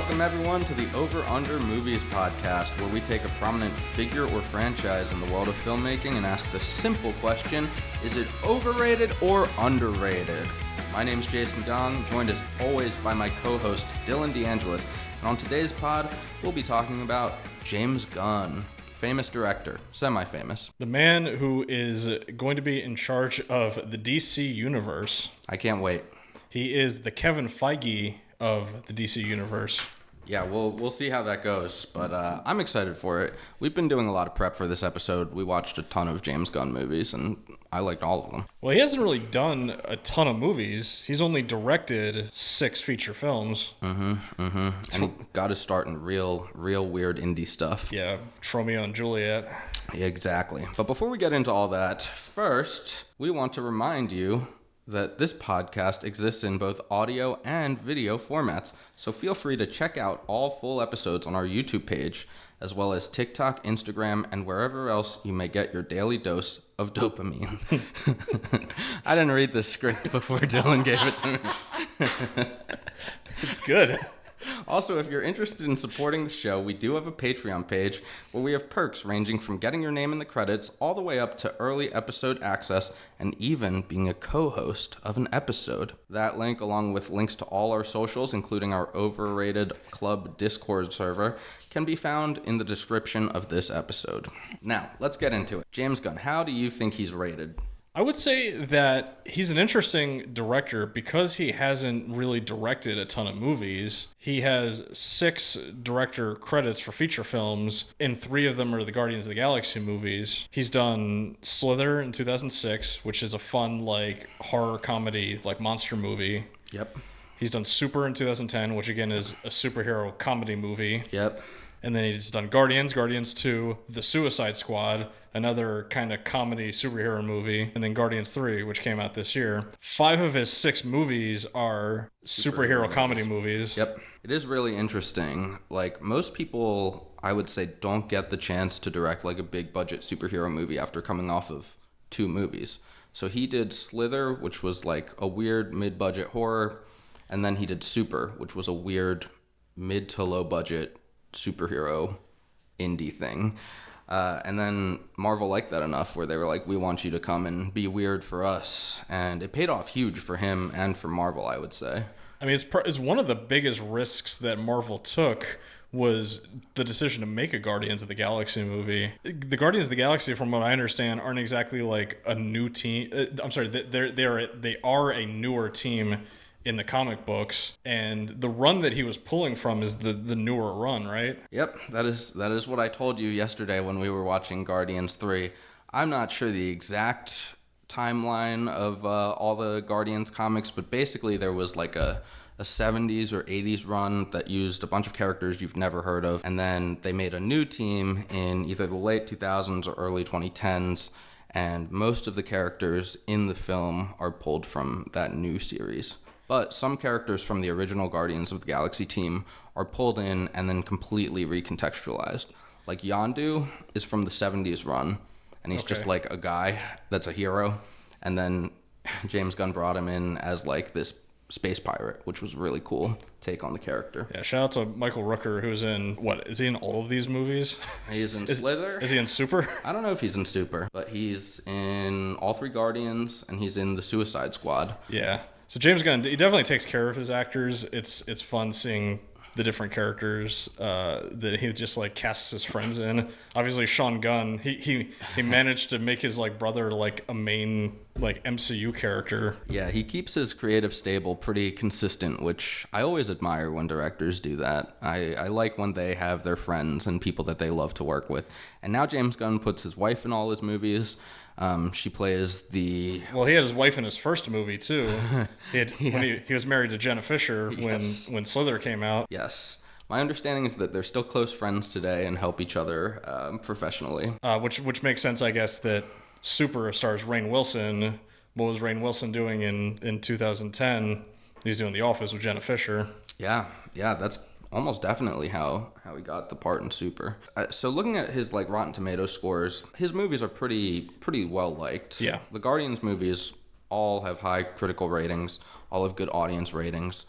Welcome everyone to the Over Under Movies podcast, where we take a prominent figure or franchise in the world of filmmaking and ask the simple question, is it overrated or underrated? My name's Jason Gong, joined as always by my co-host DeAngelis, and on today's pod, we'll be talking about James Gunn, famous director, semi-famous. The man who is going to be in charge of the DC universe. I can't wait. He is the Kevin Feige of the DC universe. Yeah, we'll see how that goes, but I'm excited for it. We've been doing a lot of prep for this episode. We watched a ton of James Gunn movies, and I liked all of them. Well, he hasn't really done a ton of movies. He's only directed 6 feature films. And he got his start in real weird indie stuff. Yeah, Romeo and Juliet. Yeah, exactly. But before we get into all that, first, we want to remind you that this podcast exists in both audio and video formats, so feel free to check out all full episodes on our YouTube page, as well as TikTok, Instagram, and wherever else you may get your daily dose of dopamine. I didn't read the script before Dylan gave it to me. It's good. Also, if you're interested in supporting the show, we do have a Patreon page where we have perks ranging from getting your name in the credits all the way up to early episode access and even being a co-host of an episode. That link, along with links to all our socials, including our Overrated Club Discord server, can be found in the description of this episode. Now, let's get into it. James Gunn, how do you think he's rated? I would say that he's an interesting director because he hasn't really directed a ton of movies. He has 6 director credits for feature films, and 3 of them are the Guardians of the Galaxy movies. He's done Slither in 2006, which is a fun, horror comedy, monster movie. Yep. He's done Super in 2010, which again is a superhero comedy movie. Yep. And then he's done Guardians 2, The Suicide Squad, another kind of comedy superhero movie, and then Guardians 3, which came out this year. 5 of his 6 movies are superhero comedy movies. Yep. It is really interesting. Most people, I would say, don't get the chance to direct a big budget superhero movie after coming off of 2 movies. So he did Slither, which was a weird mid-budget horror, and then he did Super, which was a weird mid to low budget superhero indie thing. And then Marvel liked that enough where they were like, we want you to come and be weird for us. And it paid off huge for him and for Marvel, I would say. I mean, it's one of the biggest risks that Marvel took was the decision to make a Guardians of the Galaxy movie. The Guardians of the Galaxy, from what I understand, aren't exactly a new team. I'm sorry, they are a newer team in the comic books, and the run that he was pulling from is the newer run, right? Yep, that is what I told you yesterday when we were watching Guardians 3. I'm not sure the exact timeline of all the Guardians comics, but basically there was a 70s or 80s run that used a bunch of characters you've never heard of, and then they made a new team in either the late 2000s or early 2010s, and most of the characters in the film are pulled from that new series. But some characters from the original Guardians of the Galaxy team are pulled in and then completely recontextualized. Yondu is from the 70s run, and he's just a guy that's a hero. And then James Gunn brought him in as this space pirate, which was a really cool take on the character. Yeah, shout out to Michael Rooker, who's in, is he in all of these movies? He's in Slither. Is he in Super? I don't know if he's in Super, but he's in all 3 Guardians, and he's in the Suicide Squad. Yeah. So James Gunn, he definitely takes care of his actors. It's fun seeing the different characters that he just casts his friends in. Obviously, Sean Gunn, he managed to make his brother a main MCU character. Yeah, he keeps his creative stable pretty consistent, which I always admire when directors do that. I like when they have their friends and people that they love to work with. And now James Gunn puts his wife in all his movies. She plays the... Well, he had his wife in his first movie, too. When he was married to Jenna Fisher when Slither came out. Yes. My understanding is that they're still close friends today and help each other professionally. Which makes sense, I guess, that Super stars Rainn Wilson. What was Rainn Wilson doing in 2010? He's doing The Office with Jenna Fisher. Yeah, that's almost definitely how he got the part in Super. So looking at his Rotten Tomatoes scores, his movies are pretty well liked. Yeah. The Guardians movies all have high critical ratings, all have good audience ratings.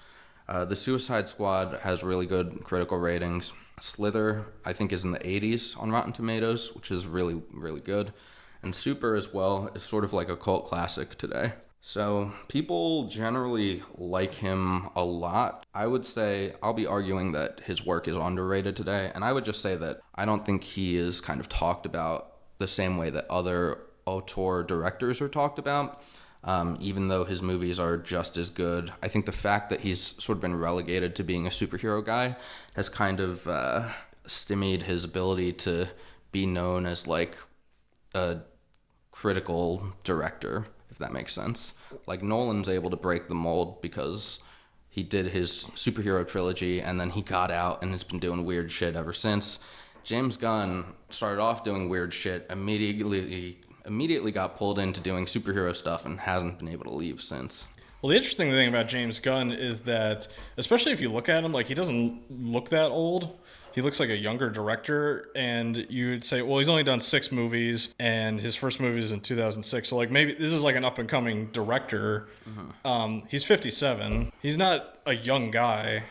The Suicide Squad has really good critical ratings. Slither, I think, is in the 80s on Rotten Tomatoes, which is really, really good. And Super as well is sort of like a cult classic today. So people generally like him a lot. I would say I'll be arguing that his work is underrated today. And I would just say that I don't think he is kind of talked about the same way that other auteur directors are talked about. Even though his movies are just as good. I think the fact that he's sort of been relegated to being a superhero guy has kind of stymied his ability to be known as like a critical director, if that makes sense. Like Nolan's able to break the mold because he did his superhero trilogy and then he got out and has been doing weird shit ever since. James Gunn started off doing weird shit, immediately got pulled into doing superhero stuff and hasn't been able to leave since. Well, the interesting thing about James Gunn is that, especially if you look at him, like he doesn't look that old. He looks like a younger director, and you'd say, well, he's only done 6 movies, and his first movie is in 2006. So, like, maybe this is like an up-and-coming director. He's 57. He's not a young guy.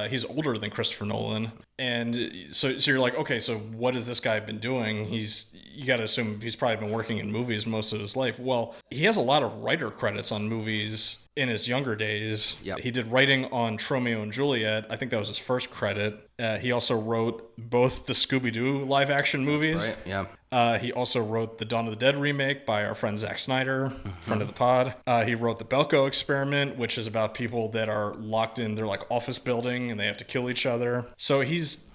He's older than Christopher Nolan. And so you're like, okay, so what has this guy been doing? You got to assume he's probably been working in movies most of his life. Well, he has a lot of writer credits on movies in his younger days. Yep. He did writing on Romeo and Juliet. I think that was his first credit. He also wrote both the Scooby-Doo live-action movies. That's right, yeah. He also wrote the Dawn of the Dead remake by our friend Zack Snyder, friend of the pod. He wrote the Belko Experiment, which is about people that are locked in their like office building and they have to kill each other. So he's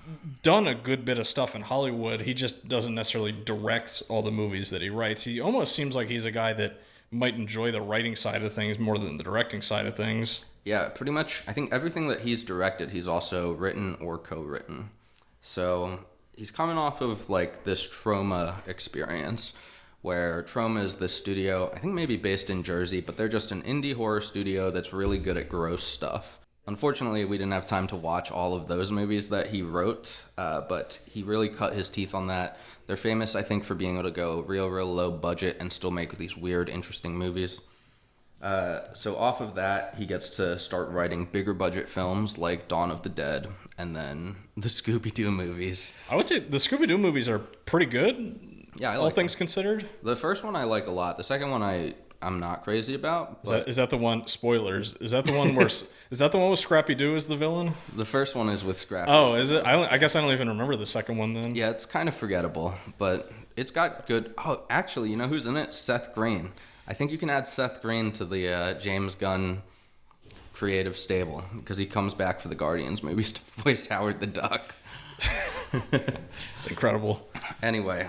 done a good bit of stuff in Hollywood. He just doesn't necessarily direct all the movies that he writes. He almost seems like he's a guy that might enjoy the writing side of things more than the directing side of things. Yeah, pretty much. I think everything that he's directed, he's also written or co-written. So he's coming off of like this Troma experience, where Troma is this studio, I think maybe based in Jersey, but they're just an indie horror studio that's really good at gross stuff. Unfortunately, we didn't have time to watch all of those movies that he wrote, but he really cut his teeth on that. They're famous, I think, for being able to go real low budget and still make these weird, interesting movies. So off of that, he gets to start writing bigger budget films like Dawn of the Dead and then the Scooby-Doo movies. I would say the Scooby-Doo movies are pretty good, Yeah, I all like things them. considered. The first one I like a lot. The second one I'm not crazy about. But Is that the one? Spoilers. Is that the one where? Is that the one with Scrappy Doo as the villain? the first one is with Scrappy. Oh, is it? I guess I don't even remember the second one then. Yeah, it's kind of forgettable, but it's got good... Oh, actually, you know who's in it? Seth Green. I think you can add Seth Green to the James Gunn creative stable because he comes back for the Guardians movies to voice Howard the Duck. Incredible. Anyway,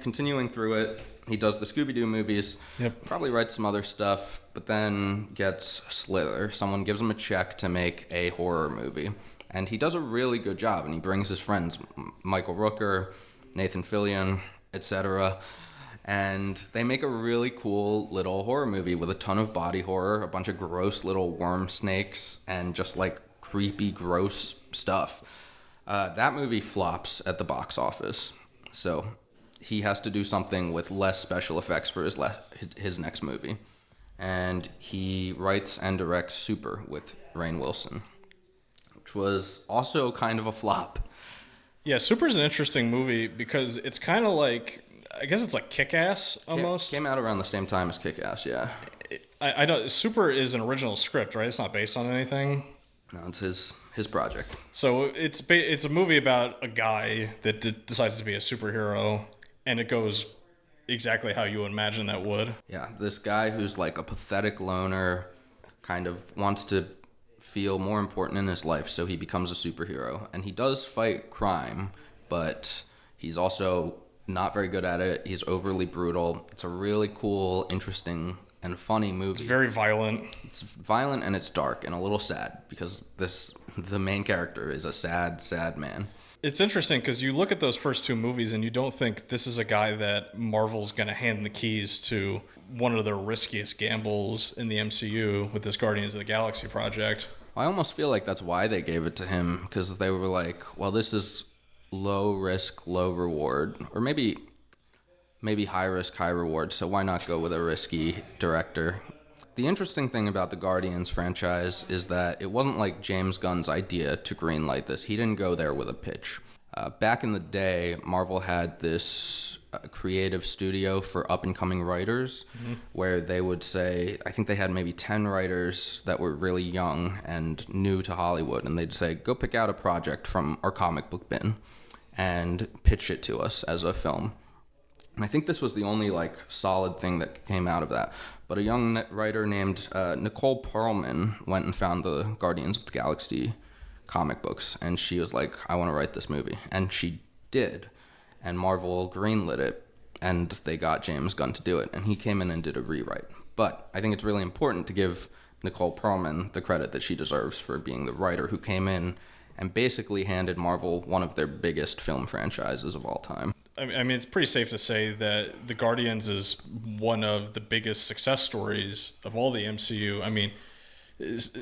continuing through it, he does the Scooby-Doo movies, Yep. probably writes some other stuff, but then gets Slither. Someone gives him a check to make a horror movie, and he does a really good job, and he brings his friends, Michael Rooker, Nathan Fillion, etc., and they make a really cool little horror movie with a ton of body horror, a bunch of gross little worm snakes, and just like creepy, gross stuff. That movie flops at the box office, so he has to do something with less special effects for his next movie. And he writes and directs Super with Rainn Wilson, which was also kind of a flop. Yeah, Super's an interesting movie because it's kind of like, I guess it's like Kick-Ass almost. Came out around the same time as Kick-Ass, yeah. I don't. Super is an original script, right? It's not based on anything. No, it's his project. So it's a movie about a guy that decides to be a superhero, and it goes exactly how you would imagine that would. Yeah, this guy who's like a pathetic loner kind of wants to feel more important in his life, so he becomes a superhero. And he does fight crime, but he's also not very good at it. He's overly brutal. It's a really cool, interesting, and funny movie. It's very violent. It's violent and it's dark and a little sad because the main character is a sad man. It's interesting because you look at those first 2 movies and you don't think this is a guy that Marvel's going to hand the keys to one of their riskiest gambles in the MCU with this Guardians of the Galaxy project. I almost feel like that's why they gave it to him, because they were like, well, this is low risk, low reward, or maybe high risk, high reward, so why not go with a risky director? The interesting thing about the Guardians franchise is that it wasn't like James Gunn's idea to greenlight this. He didn't go there with a pitch. Back in the day, Marvel had this creative studio for up-and-coming writers where they would say, I think they had maybe 10 writers that were really young and new to Hollywood, and they'd say, go pick out a project from our comic book bin and pitch it to us as a film. And I think this was the only solid thing that came out of that. But a young writer named Nicole Perlman went and found the Guardians of the Galaxy comic books, and she was like, I want to write this movie. And she did. And Marvel greenlit it, and they got James Gunn to do it. And he came in and did a rewrite. But I think it's really important to give Nicole Perlman the credit that she deserves for being the writer who came in and basically handed Marvel one of their biggest film franchises of all time. I mean, it's pretty safe to say that The Guardians is one of the biggest success stories of all the MCU. I mean,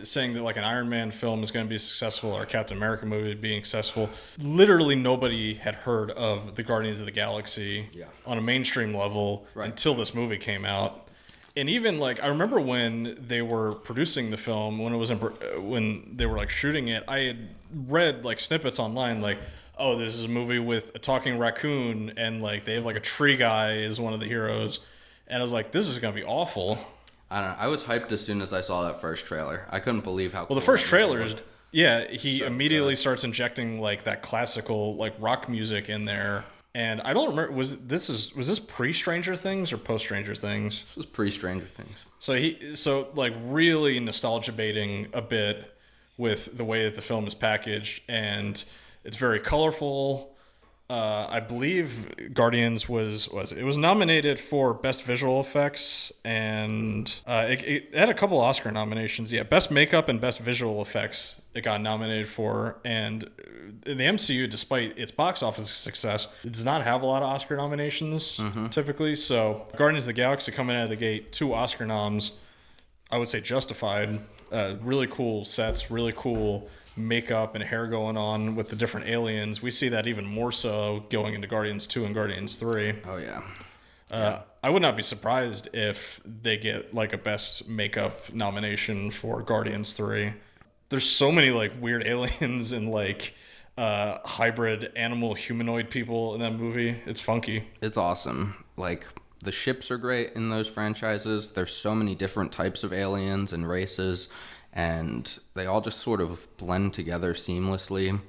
saying that an Iron Man film is going to be successful or a Captain America movie being successful, literally nobody had heard of the Guardians of the Galaxy on a mainstream level until this movie came out. And even I remember when they were producing the film, when it was when they were shooting it, I had read snippets online oh, this is a movie with a talking raccoon and they have a tree guy is one of the heroes, and I was like, this is going to be awful. I don't know. I was hyped as soon as I saw that first trailer. I couldn't believe how cool the first trailer is, he so immediately starts injecting that classical rock music in there. And I don't remember, was this pre-Stranger Things or post-Stranger Things? This was pre-Stranger Things. So really nostalgia baiting a bit with the way that the film is packaged, and it's very colorful. I believe Guardians was nominated for Best Visual Effects, and it had a couple Oscar nominations. Yeah, Best Makeup and Best Visual Effects it got nominated for. And the MCU, despite its box office success, it does not have a lot of Oscar nominations typically. So Guardians of the Galaxy coming out of the gate, 2 Oscar noms, I would say justified. Really cool sets, really cool makeup and hair going on with the different aliens. We see that even more so going into Guardians 2 and Guardians 3. Oh, yeah. I would not be surprised if they get a best makeup nomination for Guardians 3. There's so many weird aliens and hybrid animal humanoid people in that movie. It's funky. It's awesome. The ships are great in those franchises. There's so many different types of aliens and races, and they all just sort of blend together seamlessly.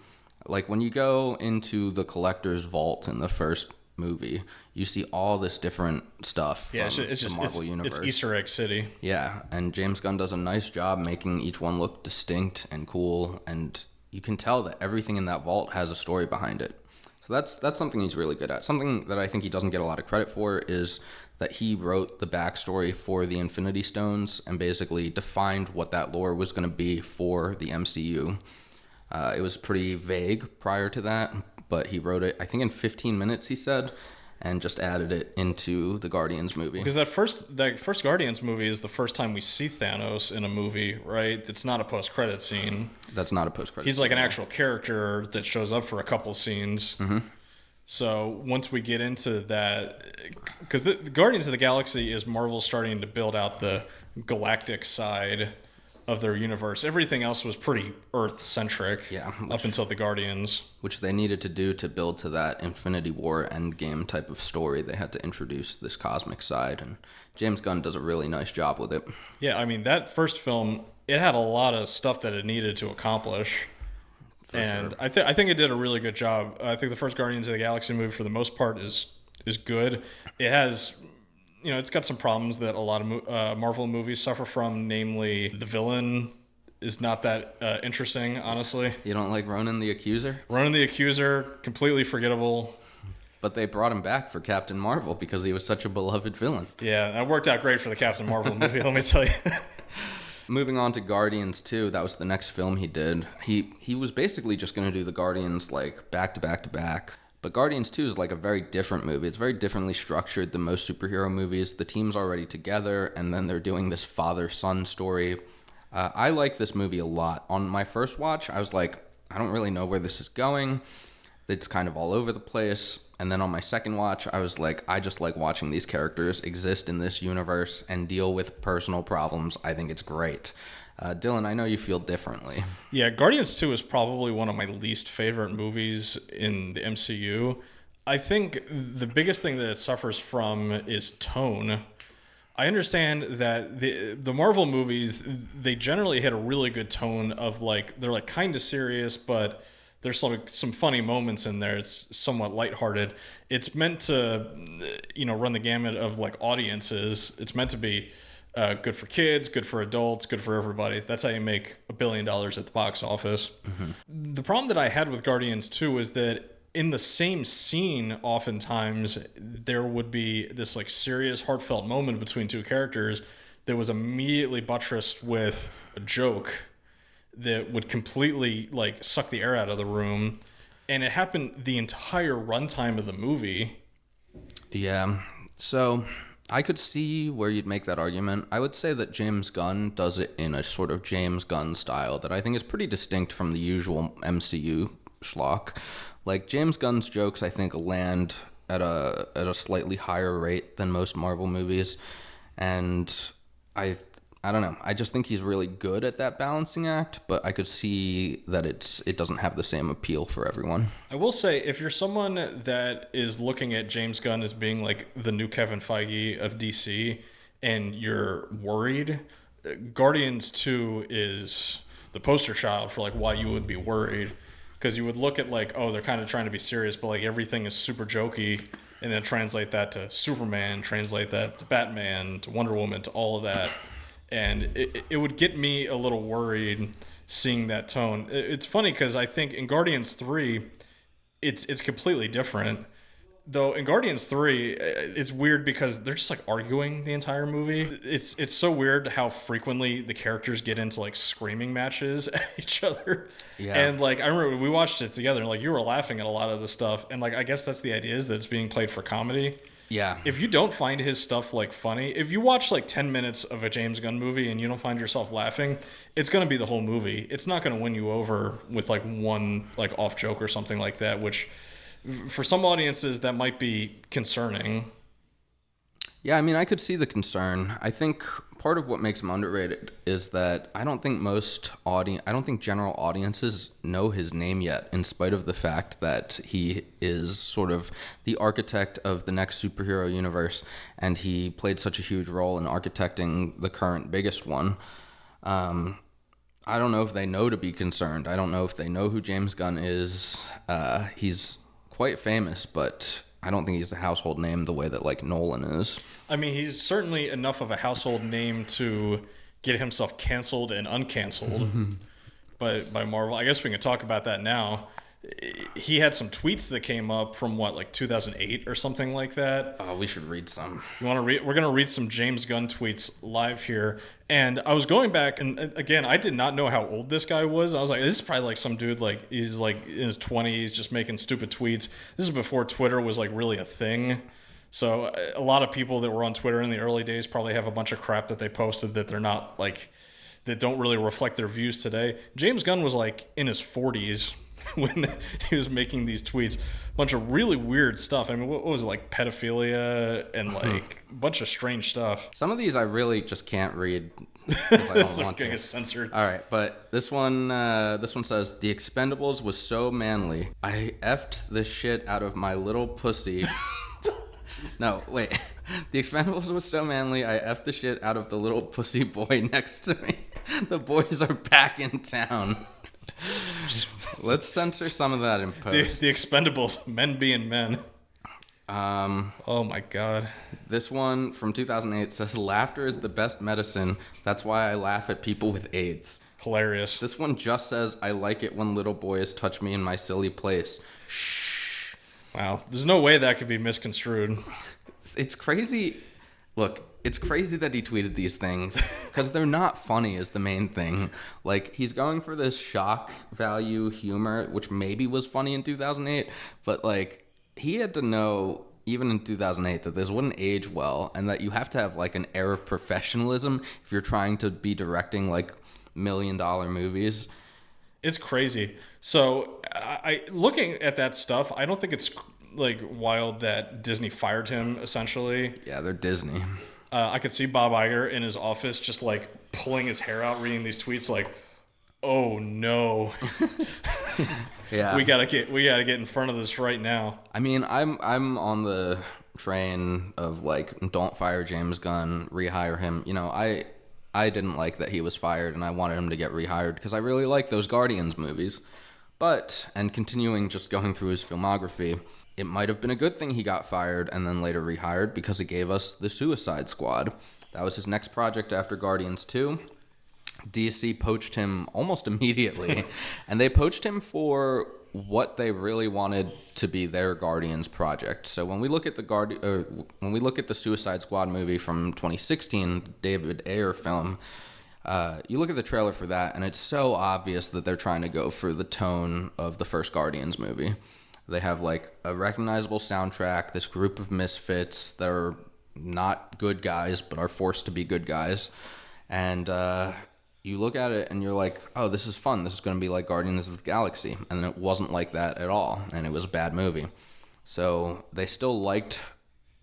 When you go into the Collector's Vault in the first movie, you see all this different stuff from the Marvel Universe. It's Easter Egg City. Yeah, and James Gunn does a nice job making each one look distinct and cool, and you can tell that everything in that vault has a story behind it. So that's something he's really good at. Something that I think he doesn't get a lot of credit for is that he wrote the backstory for the Infinity Stones and basically defined what that lore was going to be for the MCU. It was pretty vague prior to that, but he wrote it, I think in 15 minutes, he said, and just added it into the Guardians movie. Because that first Guardians movie is the first time we see Thanos in a movie, right? It's not a post-credit scene. That's not a post-credit He's scene. an actual character that shows up for a couple scenes. Mm-hmm. So once we get into that, because the Guardians of the Galaxy is Marvel starting to build out the galactic side of their universe. Everything else was pretty Earth-centric up until the Guardians. Which they needed to do to build to that Infinity War Endgame type of story. They had to introduce this cosmic side, and James Gunn does a really nice job with it. Yeah, I mean, that first film, it had a lot of stuff that it needed to accomplish. Sure. I think it did a really good job. I think the first Guardians of the Galaxy movie, for the most part, is good. It has... it's got some problems that a lot of Marvel movies suffer from, namely the villain is not that interesting, honestly. You don't like Ronan the Accuser? Ronan the Accuser, completely forgettable. But they brought him back for Captain Marvel because he was such a beloved villain. Yeah, that worked out great for the Captain Marvel movie, let me tell you. Moving on to Guardians 2, that was the next film he did. He was basically just going to do the Guardians back to back to back. But Guardians 2 is a very different movie. It's very differently structured than most superhero movies. The team's already together, and then they're doing this father-son story. I like this movie a lot. On my first watch, I was like, I don't really know where this is going. it's kind of all over the place. And then on my second watch, I was like, I just like watching these characters exist in this universe and deal with personal problems. I think it's great. Dylan, I know you feel differently. Yeah, Guardians 2 is probably one of my least favorite movies in the MCU. I think the biggest thing that it suffers from is tone. I understand that the Marvel movies, they generally hit a really good tone of like, they're like kind of serious, but there's some funny moments in there. It's somewhat lighthearted. It's meant to, run the gamut of like audiences. It's meant to be good for kids, good for adults, good for everybody. That's how you make $1 billion at the box office. Mm-hmm. The problem that I had with Guardians 2 is that in the same scene, oftentimes there would be this like serious, heartfelt moment between two characters that was immediately buttressed with a joke that would completely like suck the air out of the room, and it happened the entire runtime of the movie. Yeah, so I could see where you'd make that argument. I would say that James Gunn does it in a sort of James Gunn style that I think is pretty distinct from the usual MCU schlock. Like, James Gunn's jokes, I think, land at a slightly higher rate than most Marvel movies, and I don't know. I just think he's really good at that balancing act, but I could see that it doesn't have the same appeal for everyone. I will say, if you're someone that is looking at James Gunn as being like the new Kevin Feige of DC, and you're worried, Guardians 2 is the poster child for like why you would be worried. Because you would look at like, oh, they're kind of trying to be serious, but like everything is super jokey, and then translate that to Superman, translate that to Batman, to Wonder Woman, to all of that. And it would get me a little worried seeing that tone. It's funny because I think in Guardians 3, it's completely different. Though in Guardians 3, it's weird because they're just like arguing the entire movie. It's so weird how frequently the characters get into like screaming matches at each other. Yeah. And like I remember we watched it together and like you were laughing at a lot of the stuff. And like I guess that's the idea, is that it's being played for comedy. Yeah. If you don't find his stuff like funny, if you watch like 10 minutes of a James Gunn movie and you don't find yourself laughing, it's going to be the whole movie. It's not going to win you over with like one like off joke or something like that, which for some audiences that might be concerning. Yeah, I mean, I could see the concern. I think part of what makes him underrated is that I don't think general audiences know his name yet, in spite of the fact that he is sort of the architect of the next superhero universe, and he played such a huge role in architecting the current biggest one. I don't know if they know to be concerned. I don't know if they know who James Gunn is. He's quite famous, but I don't think he's a household name the way that like Nolan is. I mean, he's certainly enough of a household name to get himself canceled and uncanceled by Marvel. I guess we can talk about that now. He had some tweets that came up from like 2008 or something like that. Oh, we should read some. You want to read? We're going to read some James Gunn tweets live here. And I was going back, and again, I did not know how old this guy was. I was like, this is probably like some dude, like he's like in his 20s, just making stupid tweets. This is before Twitter was like really a thing. So a lot of people that were on Twitter in the early days probably have a bunch of crap that they posted that they're not like, that don't really reflect their views today. James Gunn was like in his 40s when he was making these tweets. A bunch of really weird stuff. I mean, what was it, like pedophilia and like a bunch of strange stuff. Some of these I really just can't read because I don't want to. Get censored. All right, but this one says, "The Expendables was so manly. I effed the shit out of my little pussy." No, wait. "The Expendables was so manly. I effed the shit out of the little pussy boy next to me. The boys are back in town." Let's censor some of that in post. The Expendables, men being men. Oh my god. This one from 2008 says, "Laughter is the best medicine. That's why I laugh at people with AIDS." Hilarious. This one just says, "I like it when little boys touch me in my silly place." Shh. Wow. There's no way that could be misconstrued. It's crazy. Look, it's crazy that he tweeted these things because they're not funny is the main thing. Like, he's going for this shock value humor, which maybe was funny in 2008, but like, he had to know even in 2008 that this wouldn't age well, and that you have to have like an air of professionalism if you're trying to be directing like $1 million movies. It's crazy. So looking at that stuff, I don't think it's like wild that Disney fired him essentially. Yeah, they're Disney. I could see Bob Iger in his office just like pulling his hair out reading these tweets like, oh no. Yeah. we gotta get in front of this right now. I mean, I'm on the train of like, don't fire James Gunn, rehire him. You know, I didn't like that he was fired, and I wanted him to get rehired because I really like those Guardians movies. But, and continuing just going through his filmography, it might have been a good thing he got fired and then later rehired because it gave us the Suicide Squad. That was his next project after Guardians 2. DC poached him almost immediately, and they poached him for what they really wanted to be their Guardians project. So when we look at the Suicide Squad movie from 2016, David Ayer film, you look at the trailer for that, and it's so obvious that they're trying to go for the tone of the first Guardians movie. They have like a recognizable soundtrack, this group of misfits that are not good guys but are forced to be good guys, and you look at it and you're like, oh, this is fun. This is going to be like Guardians of the Galaxy. And then it wasn't like that at all. And it was a bad movie. So they still liked,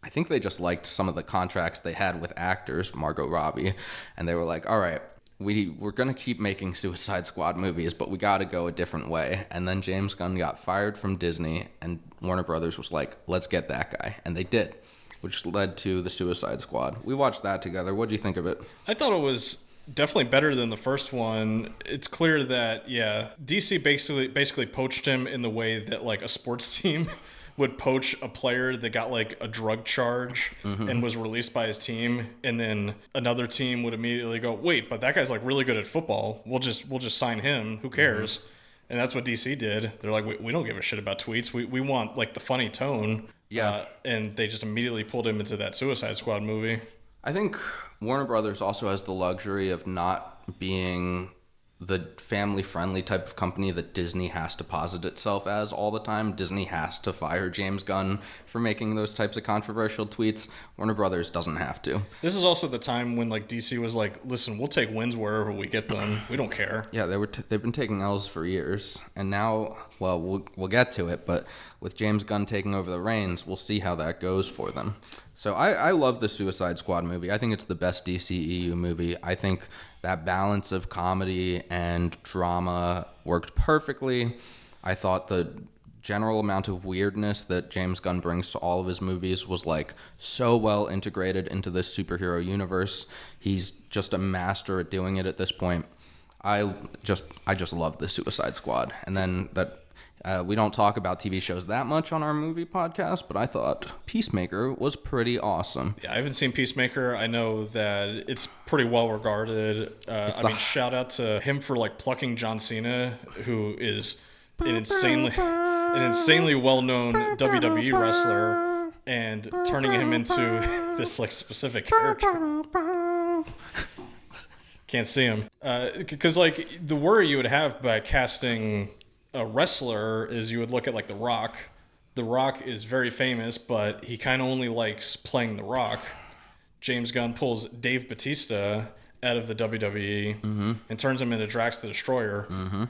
I think they just liked some of the contracts they had with actors, Margot Robbie. And they were like, all right, we're going to keep making Suicide Squad movies, but we got to go a different way. And then James Gunn got fired from Disney, and Warner Brothers was like, let's get that guy. And they did, which led to the Suicide Squad. We watched that together. What do you think of it? I thought it was definitely better than the first one. It's clear that DC basically poached him in the way that like a sports team would poach a player that got like a drug charge and was released by his team, and then another team would immediately go, wait, but that guy's like really good at football, we'll just sign him, who cares? And that's what DC did. They're like, we don't give a shit about tweets, we want like the funny tone. And they just immediately pulled him into that Suicide Squad movie. I think Warner Brothers also has the luxury of not being the family-friendly type of company that Disney has to posit itself as all the time. Disney has to fire James Gunn for making those types of controversial tweets. Warner Brothers doesn't have to. This is also the time when like DC was like, listen, we'll take wins wherever we get them. We don't care. Yeah, they've been taking L's for years, and now, well, we'll get to it, but with James Gunn taking over the reins, we'll see how that goes for them. So I love the Suicide Squad movie. I think it's the best DCEU movie. I think that balance of comedy and drama worked perfectly. I thought the general amount of weirdness that James Gunn brings to all of his movies was like so well integrated into this superhero universe. He's just a master at doing it at this point. I just love the Suicide Squad. And then that we don't talk about TV shows that much on our movie podcast, but I thought Peacemaker was pretty awesome. Yeah, I haven't seen Peacemaker. I know that it's pretty well regarded. Shout out to him for like plucking John Cena, who is an insanely well-known WWE wrestler, and turning him into this like specific character. Can't see him because like the worry you would have by casting a wrestler is you would look at like The Rock. The Rock is very famous, but he kind of only likes playing The Rock. James Gunn pulls Dave Bautista out of the WWE and turns him into Drax the Destroyer.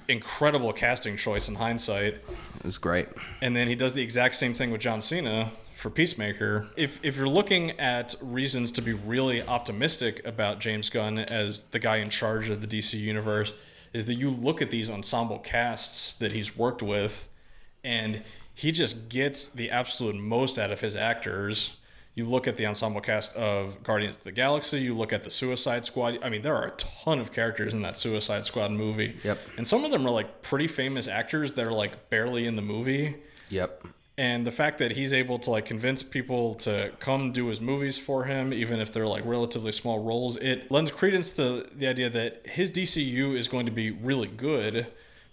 Incredible casting choice in hindsight. It was great. And then he does the exact same thing with John Cena for Peacemaker. If you're looking at reasons to be really optimistic about James Gunn as the guy in charge of the DC universe, is that you look at these ensemble casts that he's worked with, and he just gets the absolute most out of his actors. You look at the ensemble cast of Guardians of the Galaxy, you look at the Suicide Squad. I mean, there are a ton of characters in that Suicide Squad movie. Yep. And some of them are like pretty famous actors that are like barely in the movie. Yep. And the fact that he's able to like convince people to come do his movies for him, even if they're like relatively small roles, it lends credence to the idea that his DCU is going to be really good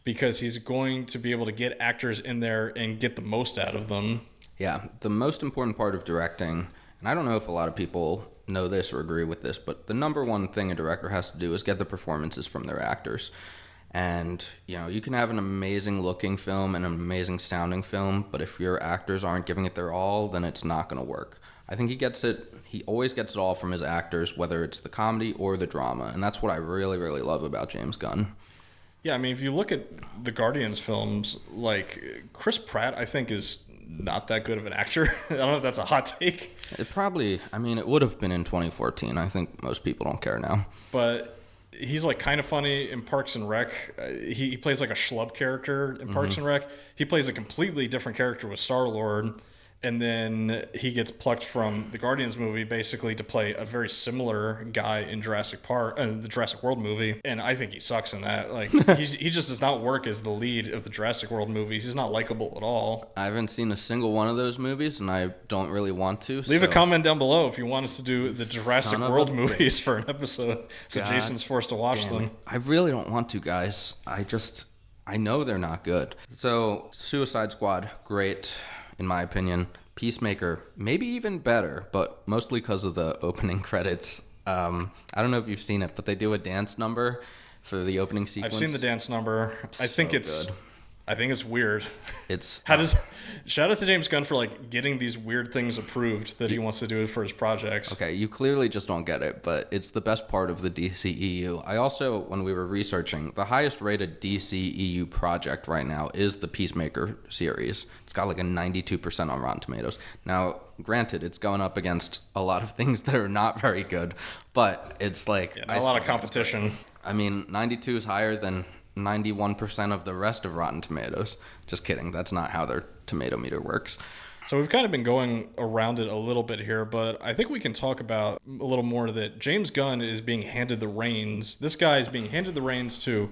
because he's going to be able to get actors in there and get the most out of them. Yeah, the most important part of directing, and I don't know if a lot of people know this or agree with this, but the number one thing a director has to do is get the performances from their actors. And, you know, you can have an amazing looking film and an amazing sounding film, but if your actors aren't giving it their all, then it's not going to work. I think he always gets it all from his actors, whether it's the comedy or the drama. And that's what I really, really love about James Gunn. Yeah, I mean, if you look at the Guardians films, like Chris Pratt, I think is not that good of an actor. I don't know if that's a hot take, It probably, I mean, it would have been in 2014. I think most people don't care now. but he's like kind of funny in Parks and Rec. He plays like a schlub character in Parks and Rec. He plays a completely different character with Star-Lord. And then he gets plucked from the Guardians movie basically to play a very similar guy in Jurassic Park, the Jurassic World movie. And I think he sucks in that. Like he just does not work as the lead of the Jurassic World movies. He's not likable at all. I haven't seen a single one of those movies, and I don't really want to. Leave a comment down below if you want us to do the Jurassic World movies for an episode, so God Jason's forced to watch them. I really don't want to, guys. I know they're not good. So, Suicide Squad, great, in my opinion. Peacemaker, maybe even better, but mostly because of the opening credits. I don't know if you've seen it, but they do a dance number for the opening sequence. I've seen the dance number. I think good. I think it's weird. It's Shout out to James Gunn for like getting these weird things approved that he wants to do for his projects. Okay, you clearly just don't get it, but it's the best part of the DCEU. I also, when we were researching, the highest rated DCEU project right now is the Peacemaker series. It's got like a 92% on Rotten Tomatoes. Now, granted, it's going up against a lot of things that are not very good, but it's like... a lot of competition. I mean, 92 is higher than 91% of the rest of Rotten Tomatoes. Just kidding. That's not how their tomato meter works. So we've kind of been going around it a little bit here, but I think we can talk about a little more that James Gunn is being handed the reins. This guy is being handed the reins to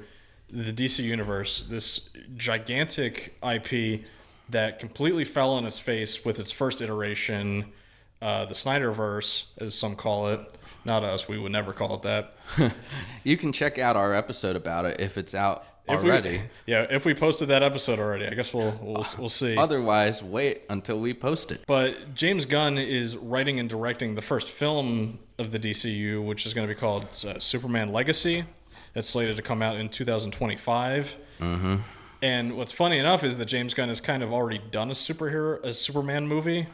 the DC Universe, this gigantic IP that completely fell on its face with its first iteration, the Snyderverse, as some call it. Not us. We would never call it that. You can check out our episode about it if it's out already. If we posted that episode already, I guess we'll see. Otherwise, wait until we post it. But James Gunn is writing and directing the first film of the DCU, which is going to be called Superman Legacy. It's slated to come out in 2025. Mm-hmm. And what's funny enough is that James Gunn has kind of already done a Superman movie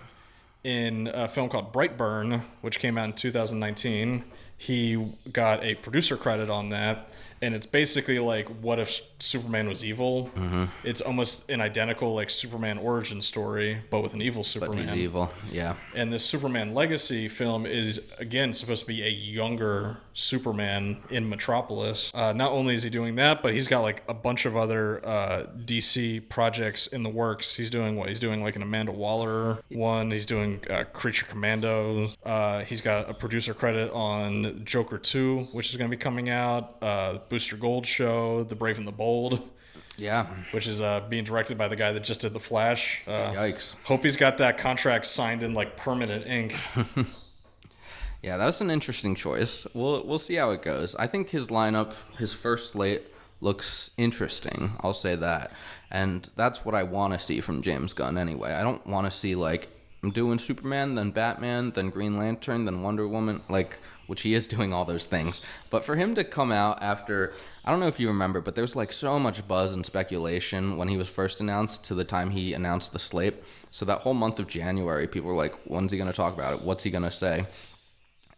in a film called Brightburn, which came out in 2019. He got a producer credit on that, and it's basically like, what if Superman was evil? Mm-hmm. It's almost an identical like Superman origin story, but with an evil Superman. But he's evil, yeah. And this Superman Legacy film is, again, supposed to be a younger Superman in Metropolis. Not only is he doing that, but he's got like a bunch of other DC projects in the works. He's doing what? He's doing like an Amanda Waller one. He's doing Creature Commandos. He's got a producer credit on Joker 2, which is going to be coming out. Booster Gold show, The Brave and the Bold. Yeah. Which is being directed by the guy that just did The Flash. Yikes. Hope he's got that contract signed in like permanent ink. Yeah, that's an interesting choice. We'll see how it goes. I think his lineup, his first slate, looks interesting. I'll say that. And that's what I want to see from James Gunn anyway. I don't want to see like, I'm doing Superman, then Batman, then Green Lantern, then Wonder Woman, like, which he is doing all those things. But for him to come out after, I don't know if you remember, but there's like so much buzz and speculation when he was first announced to the time he announced the slate. So that whole month of January, people were like, when's he going to talk about it? What's he going to say?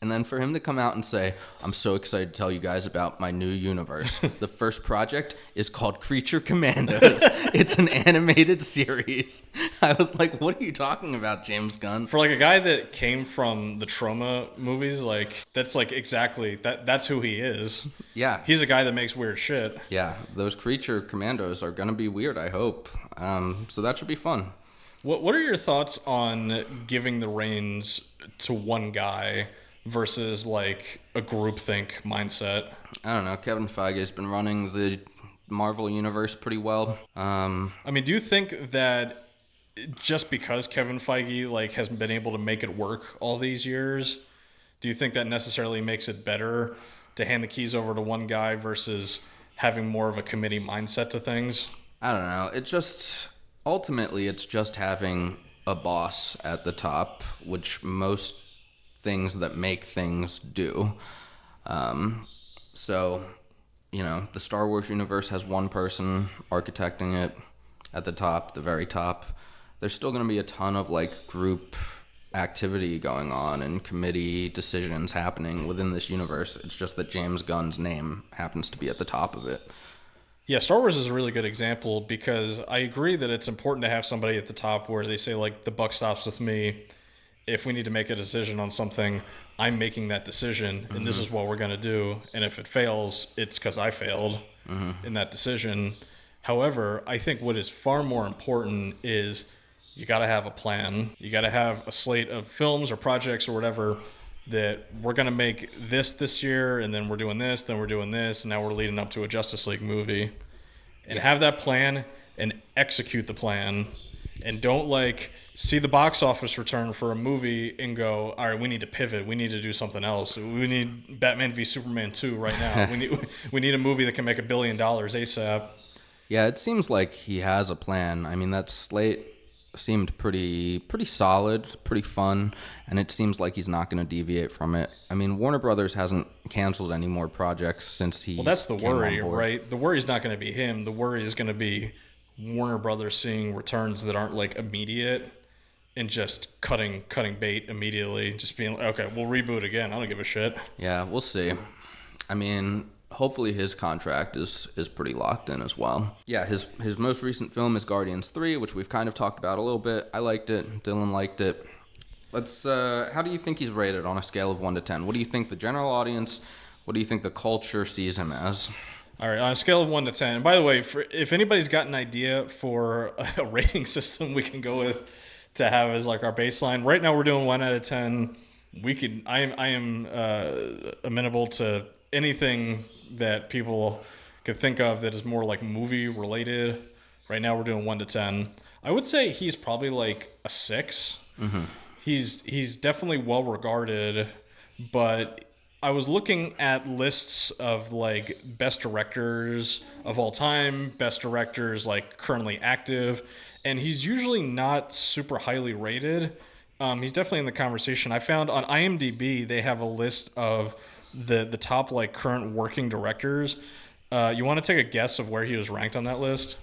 And then for him to come out and say, I'm so excited to tell you guys about my new universe. The first project is called Creature Commandos. It's an animated series. I was like, what are you talking about, James Gunn? For like a guy that came from the Trauma movies, like that's like exactly that's who he is. Yeah. He's a guy that makes weird shit. Yeah, those Creature Commandos are going to be weird, I hope. So that should be fun. What are your thoughts on giving the reins to one guy versus like a groupthink mindset? I don't know. Kevin Feige's been running the Marvel universe pretty well. I mean, do you think that just because Kevin Feige like has been able to make it work all these years, do you think that necessarily makes it better to hand the keys over to one guy versus having more of a committee mindset to things? I don't know. Ultimately, it's just having a boss at the top, which most things that make things do. So, the Star Wars universe has one person architecting it at the top, the very top. There's still going to be a ton of like group activity going on and committee decisions happening within this universe. It's just that James Gunn's name happens to be at the top of it. Yeah, Star Wars is a really good example because I agree that it's important to have somebody at the top where they say, like, the buck stops with me. If we need to make a decision on something, I'm making that decision, and this is what we're going to do. And if it fails, it's because I failed in that decision. However, I think what is far more important is you got to have a plan. You got to have a slate of films or projects or whatever that we're going to make this year, and then we're doing this, then we're doing this, and now we're leading up to a Justice League movie. And have that plan and execute the plan. And don't, like, see the box office return for a movie and go, all right, we need to pivot. We need to do something else. We need Batman v Superman 2 right now. we need a movie that can make $1 billion ASAP. Yeah, it seems like he has a plan. I mean, that slate seemed pretty solid, pretty fun, and it seems like he's not going to deviate from it. I mean, Warner Brothers hasn't canceled any more projects since he. Well, that's the came worry, on board. right? The worry is not going to be him. The worry is going to be Warner Brothers seeing returns that aren't, like, immediate and just cutting bait immediately. Just being like, okay, we'll reboot again. I don't give a shit. Yeah, we'll see. I mean, hopefully his contract is pretty locked in as well. Yeah, his most recent film is Guardians 3, which we've kind of talked about a little bit. I liked it. Dylan liked it. Let's. How do you think he's rated on a scale of 1 to 10? What do you think the general audience, what do you think the culture sees him as? All right, on a scale of 1 to 10. And by the way, if anybody's got an idea for a rating system we can go with to have as, like, our baseline, right now we're doing 1 out of 10. I am amenable to anything that people could think of that is more, like, movie related. Right now we're doing 1 to 10. I would say he's probably like a 6. Mm-hmm. He's definitely well regarded, but I was looking at lists of, like, best directors of all time, best directors, like, currently active, and he's usually not super highly rated. He's definitely in the conversation. I found on IMDb they have a list of the top, like, current working directors. You want to take a guess of where he was ranked on that list?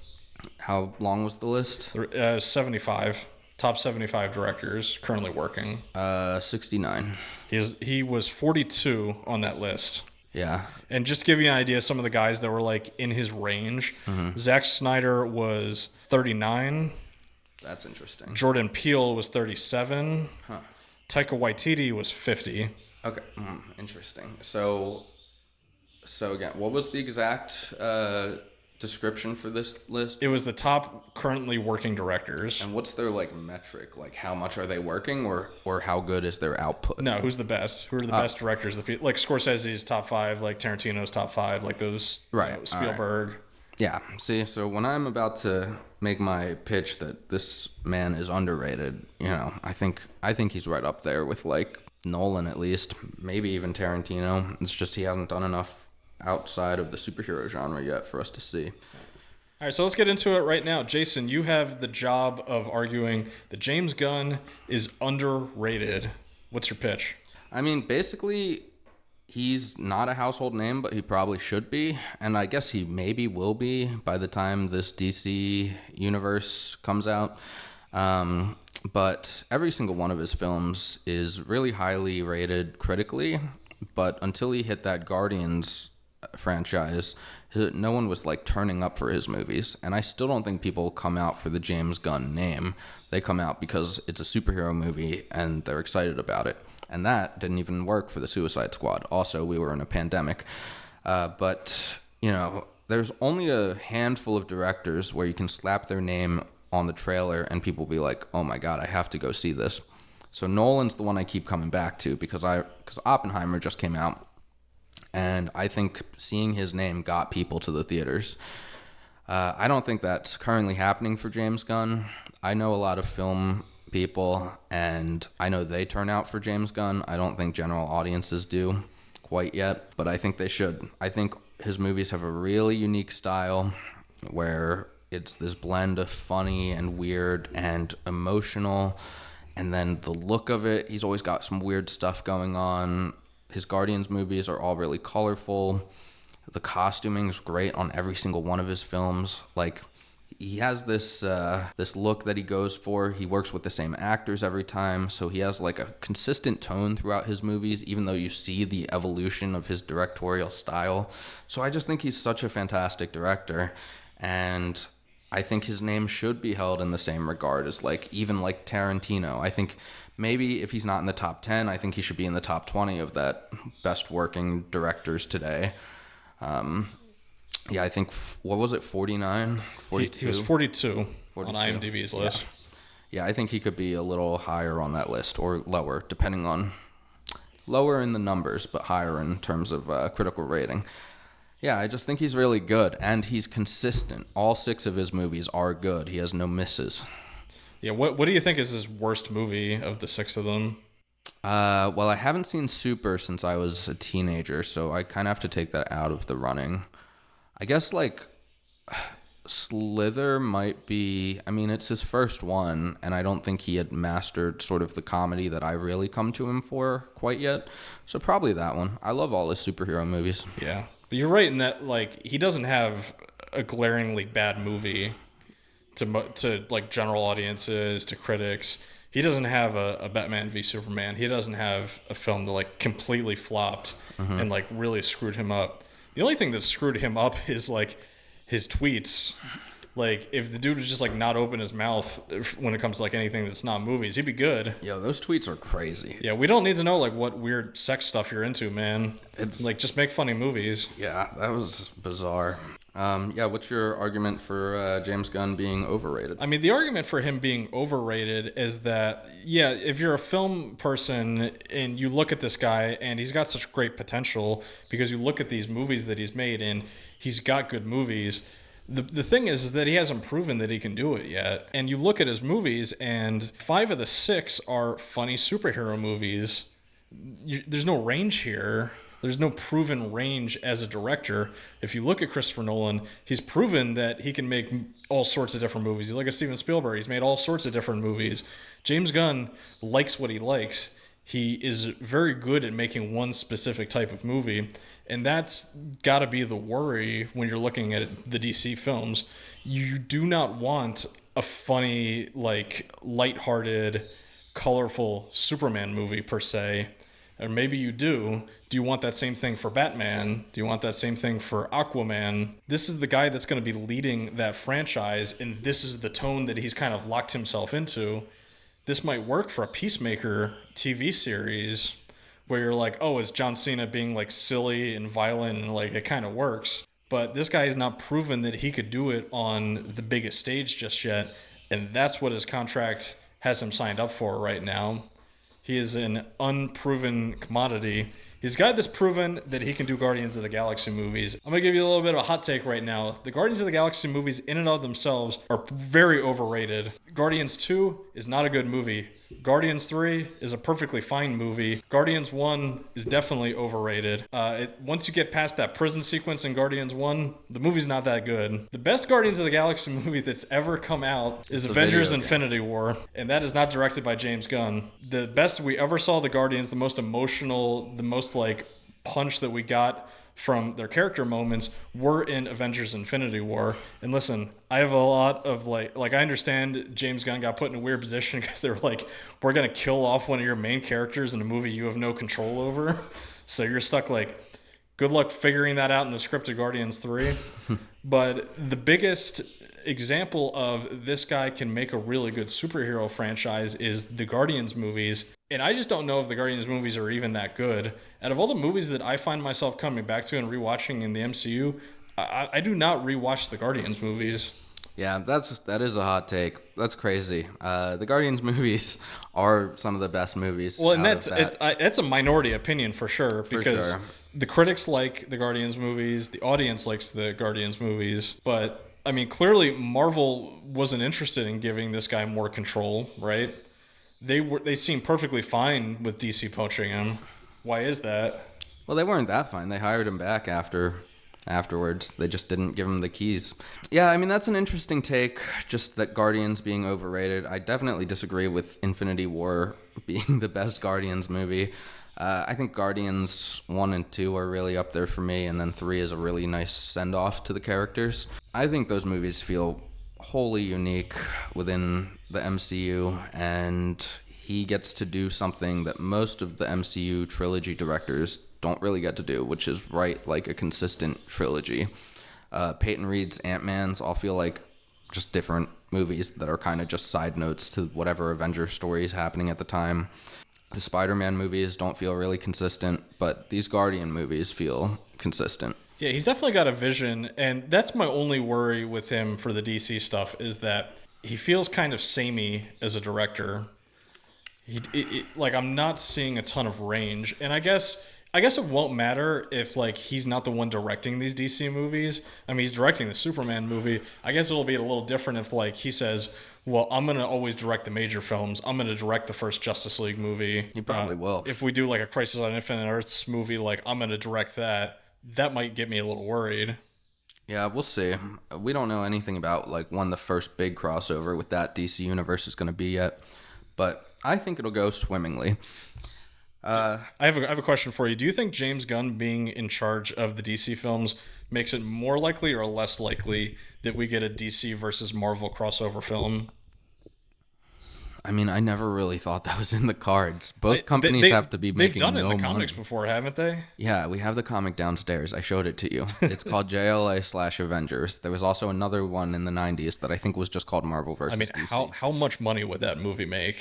How long was the list? 75. Top 75 directors currently working. 69. He was 42 on that list. Yeah. And just to give you an idea, some of the guys that were, like, in his range, Zack Snyder was 39. That's interesting. Jordan Peele was 37. Huh. Taika Waititi was 50. Okay. Interesting. So again, what was the exact description for this list? It was the top currently working directors. And what's their, like, metric? Like, how much are they working, or how good is their output? No, who's the best? Who are the best directors? Like Scorsese's top 5, like Tarantino's top 5, like those. Right. Spielberg. Right. Yeah. See, so when I'm about to make my pitch that this man is underrated, I think he's right up there with, like, Nolan, at least, maybe even Tarantino. It's just he hasn't done enough outside of the superhero genre yet for us to see. All right, so let's get into it right now. Jason, you have the job of arguing that James Gunn is underrated. What's your pitch? I mean, basically, he's not a household name, but he probably should be, and I guess he maybe will be by the time this DC universe comes out. But every single one of his films is really highly rated critically, but until he hit that Guardians franchise, no one was, like, turning up for his movies. And I still don't think people come out for the James Gunn name. They come out because it's a superhero movie and they're excited about it. And that didn't even work for the Suicide Squad. Also, we were in a pandemic. But there's only a handful of directors where you can slap their name on the trailer and people be like, oh my God, I have to go see this. So Nolan's the one I keep coming back to because Oppenheimer just came out. And I think seeing his name got people to the theaters. I don't think that's currently happening for James Gunn. I know a lot of film people, and I know they turn out for James Gunn. I don't think general audiences do quite yet, but I think they should. I think his movies have a really unique style where it's this blend of funny and weird and emotional, and then the look of it, he's always got some weird stuff going on. His Guardians movies are all really colorful. The costuming is great on every single one of his films. Like, he has this look that he goes for. He works with the same actors every time, so he has like a consistent tone throughout his movies, even though you see the evolution of his directorial style. So I just think he's such a fantastic director, and I think his name should be held in the same regard as even like Tarantino. I think maybe if he's not in the top 10, I think he should be in the top 20 of that best working directors today. Yeah, I think, what was it, 49? 42? He was 42 on 42. IMDb's list. Yeah, I think he could be a little higher on that list, or lower, depending on, lower in the numbers, but higher in terms of critical rating. Yeah, I just think he's really good, and he's consistent. All 6 of his movies are good. He has no misses. Yeah, what do you think is his worst movie of the 6 of them? Well, I haven't seen Super since I was a teenager, so I kind of have to take that out of the running. I guess, Slither might be... I mean, it's his first one, and I don't think he had mastered sort of the comedy that I really come to him for quite yet. So probably that one. I love all his superhero movies. Yeah. But you're right in that, he doesn't have a glaringly bad movie to general audiences, to critics. He doesn't have a Batman v Superman. He doesn't have a film that, completely flopped and, really screwed him up. The only thing that screwed him up is, his tweets. If the dude was just, not open his mouth when it comes to, anything that's not movies, he'd be good. Yo, those tweets are crazy. Yeah, we don't need to know, what weird sex stuff you're into, man. It's just make funny movies. Yeah, that was bizarre. Yeah, what's your argument for James Gunn being overrated? I mean, the argument for him being overrated is that, yeah, if you're a film person and you look at this guy and he's got such great potential because you look at these movies that he's made and he's got good movies. The thing is that he hasn't proven that he can do it yet. And you look at his movies and 5 of the 6 are funny superhero movies. There's no range here. There's no proven range as a director. If you look at Christopher Nolan, he's proven that he can make all sorts of different movies. You look at Steven Spielberg, he's made all sorts of different movies. James Gunn likes what he likes. He is very good at making one specific type of movie, and that's got to be the worry when you're looking at the DC films. You do not want a funny, lighthearted, colorful Superman movie per se. Or maybe you do. Do you want that same thing for Batman? Do you want that same thing for Aquaman? This is the guy that's going to be leading that franchise, and this is the tone that he's kind of locked himself into. This might work for a Peacemaker TV series where you're like, oh, it's John Cena being silly and violent, and it kind of works. But this guy has not proven that he could do it on the biggest stage just yet, and that's what his contract has him signed up for right now. He is an unproven commodity. He's a guy that's proven that he can do Guardians of the Galaxy movies. I'm going to give you a little bit of a hot take right now. The Guardians of the Galaxy movies in and of themselves are very overrated. Guardians 2 is not a good movie. Guardians 3 is a perfectly fine movie. Guardians 1 is definitely overrated. Once you get past that prison sequence in Guardians 1, the movie's not that good. The best Guardians of the Galaxy movie that's ever come out is Avengers Infinity War, and that is not directed by James Gunn. The best we ever saw the Guardians, the most emotional, the most punch that we got from their character moments were in Avengers Infinity War. And listen, I have a lot of I understand James Gunn got put in a weird position because they were we're going to kill off one of your main characters in a movie you have no control over. So you're stuck good luck figuring that out in the script of Guardians 3. But the biggest example of this guy can make a really good superhero franchise is the Guardians movies. And I just don't know if the Guardians movies are even that good. Out of all the movies that I find myself coming back to and rewatching in the MCU, I do not rewatch the Guardians movies. Yeah, that is a hot take. That's crazy. The Guardians movies are some of the best movies. Well, and that's a minority opinion for sure, because the critics like the Guardians movies, the audience likes the Guardians movies, but I mean, clearly Marvel wasn't interested in giving this guy more control, right? They seem perfectly fine with DC poaching him. Why is that? Well, they weren't that fine. They hired him back afterwards. They just didn't give him the keys. Yeah, I mean, that's an interesting take, just that Guardians being overrated. I definitely disagree with Infinity War being the best Guardians movie. I think Guardians 1 and 2 are really up there for me, and then 3 is a really nice send-off to the characters. I think those movies feel wholly unique within the MCU, and he gets to do something that most of the MCU trilogy directors don't really get to do, which is write like a consistent trilogy. Peyton Reed's Ant-Man's all feel like just different movies that are kind of just side notes to whatever Avengers story is happening at the time. The Spider-Man movies don't feel really consistent, but these Guardian movies feel consistent. Yeah, he's definitely got a vision, and that's my only worry with him for the DC stuff is that he feels kind of samey as a director. Like, I'm not seeing a ton of range, and I guess it won't matter if, like, he's not the one directing these DC movies. I mean, he's directing the Superman movie. I guess it'll be a little different if, like, he says, well, I'm going to always direct the major films. I'm going to direct the first Justice League movie. He probably will. If we do, like, a Crisis on Infinite Earths movie, like, I'm going to direct that. That might get me a little worried. Yeah, we'll see. We don't know anything about, like, when the first big crossover with that DC universe is going to be yet. But I think it'll go swimmingly. I have a question for you. Do you think James Gunn being in charge of the DC films makes it more likely or less likely that we get a DC versus Marvel crossover film? I mean, I never really thought that was in the cards. Both companies have to be making no money. They've done it in the comics before, haven't they? Yeah, we have the comic downstairs. I showed it to you. It's called JLA/Avengers. There was also another one in the 90s that I think was just called Marvel versus DC. I mean, how much money would that movie make?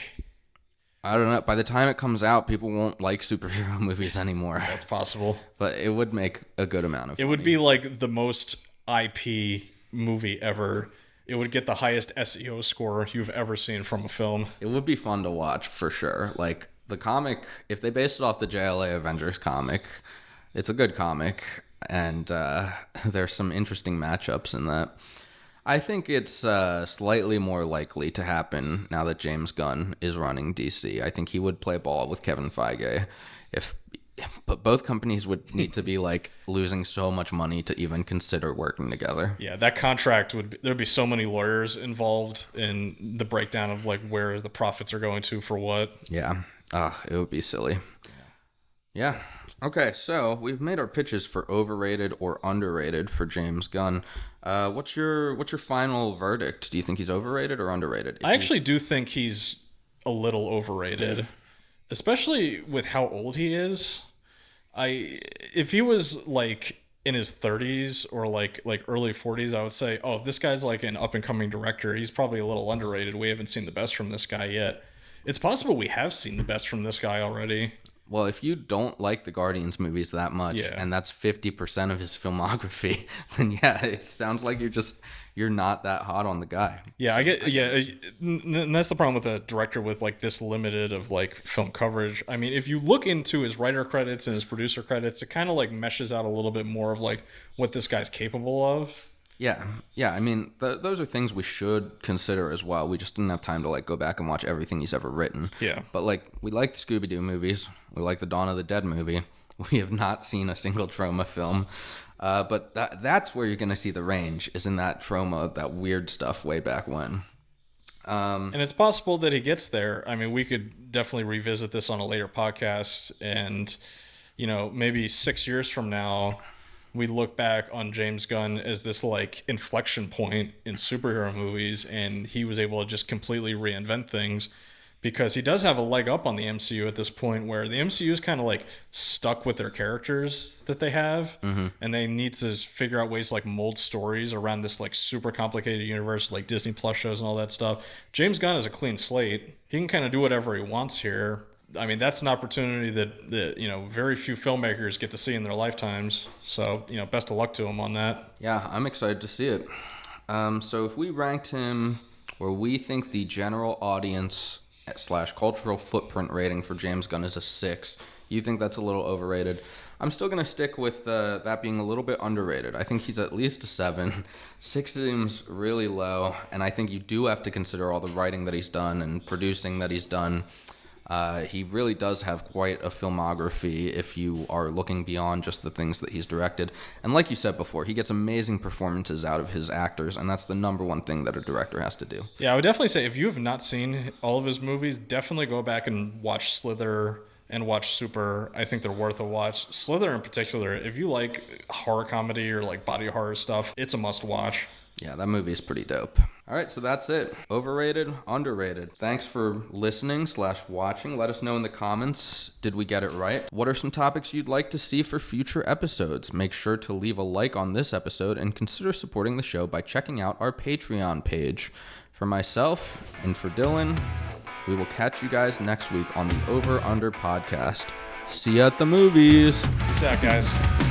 I don't know. By the time it comes out, people won't like superhero movies anymore. That's possible. But it would make a good amount of money. It would be like the most IP movie ever. It would get the highest SEO score you've ever seen from a film. It would be fun to watch for sure. Like the comic, if they based it off the JLA Avengers comic, it's a good comic, and there's some interesting matchups in that. I think it's slightly more likely to happen now that James Gunn is running DC. I think he would play ball with Kevin Feige, but both companies would need to be like losing so much money to even consider working together. Yeah, that contract there'd be so many lawyers involved in the breakdown of like where the profits are going to for what. Yeah, it would be silly. Yeah. Okay, so we've made our pitches for overrated or underrated for James Gunn. What's your final verdict? Do you think he's overrated or underrated? I actually do think he's a little overrated, especially with how old he is. If he was like in his 30s or like early 40s, I would say, oh, this guy's like an up and coming director. He's probably a little underrated. We haven't seen the best from this guy yet. It's possible we have seen the best from this guy already. Well, if you don't like the Guardians movies that much, and that's 50% of his filmography, then yeah, it sounds like you're not that hot on the guy. Yeah, and that's the problem with a director with like this limited of like film coverage. I mean, if you look into his writer credits and his producer credits, it kind of like meshes out a little bit more of like what this guy's capable of. Yeah. I mean, those are things we should consider as well. We just didn't have time to like go back and watch everything he's ever written. Yeah. But like, we like the Scooby-Doo movies. We like the Dawn of the Dead movie. We have not seen a single Troma film. But that's where you're going to see the range, is in that Troma, that weird stuff way back when. And it's possible that he gets there. I mean, we could definitely revisit this on a later podcast, and maybe 6 years from now, we look back on James Gunn as this like inflection point in superhero movies, and he was able to just completely reinvent things, because he does have a leg up on the MCU at this point, where the MCU is kind of like stuck with their characters that they have, and they need to figure out ways to like mold stories around this like super complicated universe, like Disney Plus shows and all that stuff. James Gunn is a clean slate. He can kind of do whatever he wants here. I mean, that's an opportunity that very few filmmakers get to see in their lifetimes. So, best of luck to him on that. Yeah, I'm excited to see it. So if we ranked him where we think the general audience / cultural footprint rating for James Gunn is a 6, you think that's a little overrated? I'm still going to stick with that being a little bit underrated. I think he's at least a 7. 6 seems really low, and I think you do have to consider all the writing that he's done and producing that he's done. He really does have quite a filmography if you are looking beyond just the things that he's directed. And like you said before, he gets amazing performances out of his actors, and that's the number one thing that a director has to do. Yeah, I would definitely say if you have not seen all of his movies, definitely go back and watch Slither and watch Super. I think they're worth a watch. Slither in particular, if you like horror comedy or like body horror stuff, it's a must watch. Yeah, that movie is pretty dope. All right, so that's it. Overrated, underrated. Thanks for listening/watching. Let us know in the comments, did we get it right? What are some topics you'd like to see for future episodes? Make sure to leave a like on this episode and consider supporting the show by checking out our Patreon page. For myself and for Dylan, we will catch you guys next week on the Over Under podcast. See you at the movies. Peace out, guys.